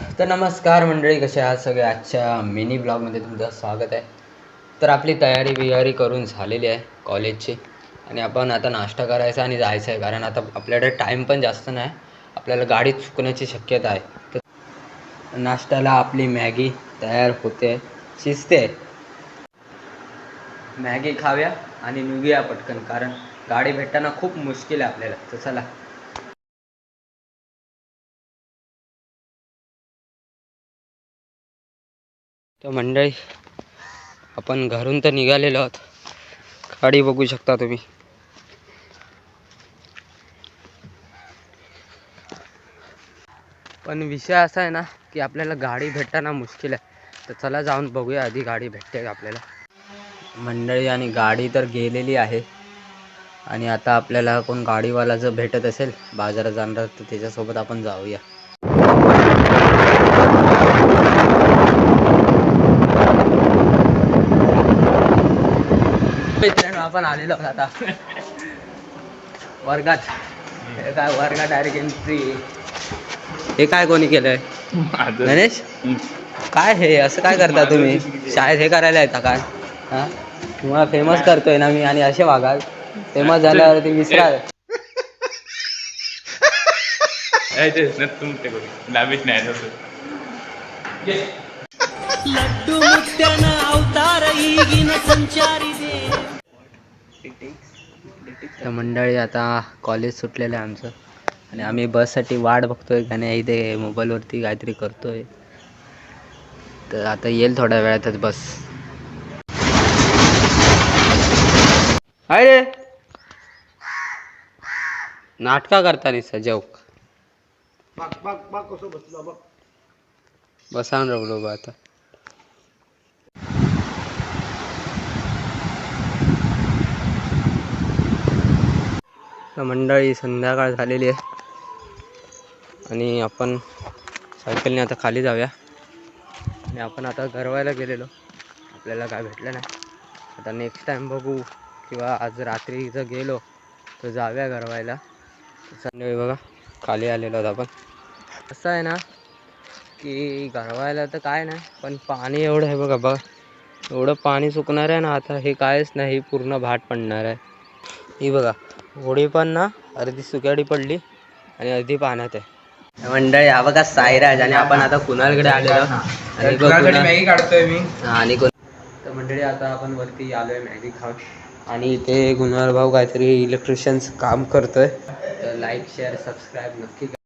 तर नमस्कार मंडळी, कसे आहात सगळे. आजच्या मिनी ब्लॉगमध्ये तुमचं स्वागत आहे. तर आपली तयारी बियारी करून झालेली आहे कॉलेजची आणि आपण आता नाश्ता करायचा आणि जायचं आहे, कारण आता आपल्याकडे टाईम पण जास्त नाही. आपल्याला गाडी चुकण्याची शक्यता आहे. तर नाश्त्याला आपली मॅगी तयार होते, शिजते. मॅगी खाव्या आणि निघूया पटकन, कारण गाडी भेटताना खूप मुश्किल आहे आपल्याला. तर चला. तर मंडळी, आपण घरून तर निघालेलो आहोत. गाडी बघू शकता तुम्ही. पण विषय असा आहे ना की आपल्याला गाडी भेटताना मुश्किल आहे. तर चला जाऊन बघूया आधी गाडी भेटते का आपल्याला. मंडळी, आणि गाडी तर गेलेली आहे आणि आता आपल्याला कोण गाडीवाला जर भेटत असेल बाजारात जाणार तर त्याच्यासोबत आपण जाऊया. मित्रांनो, आपण आलेलो आहोत आता वर्गात. हे काय वर्गात डायरेक्ट एंट्री. हे काय कोणी केलंय? गणेश, काय हे असं काय करता तुम्ही? शाळेत हे करायला येता काय? हां, तुम्हाला फेमस करतोय ना मी, आणि असे वागाल. फेमस झाल्यावरती विसरा. लड्डू मुत्यान अवतार ಈಗಿನ संचारी दे. तर मंडळी, आता कॉलेज सुटलेलं आहे आमचं आणि आम्ही बससाठी वाट बघतोय. आणि इथे मोबाईलवरती काहीतरी करतोय. तर आता येईल थोड्या वेळातच बस. अरे नाटका करता नाही सजवक. बसा रवलो आता. तर मंडळी, संध्याकाळ झालेली आहे आणि आपण सायकलने आता खाली जाऊया. आणि आपण आता गरवायला गेलेलो, आपल्याला काय भेटलं नाही. आता नेक्स्ट टाईम बघू, किंवा आज रात्री जर गेलो तर जाऊया गरवायला. संध्याकाळी बघा खाली आलेलो आहोत आपण. असं आहे ना की गरवायला तर काय नाही, पण पाणी एवढं आहे बघा. एवढं पाणी सुकणार आहे ना आता. हे कायच नाही, पूर्ण भाट पडणार आहे. ही बघा, होडी पण ना अर्धी सुक्याडी पडली आणि अर्धी पाण्यात आहे. मंडळी, हा बघा साईराज, आणि आपण आता कुणालकडे आलेलो आणि मॅगी काढतोय मी. आणि तर मंडळी, आता आपण वरती आलोय मॅगी खाऊन. आणि इथे गुणवार भाऊ काहीतरी इलेक्ट्रिशियन्स काम करतोय. तर लाईक शेअर सबस्क्राईब नक्की करा.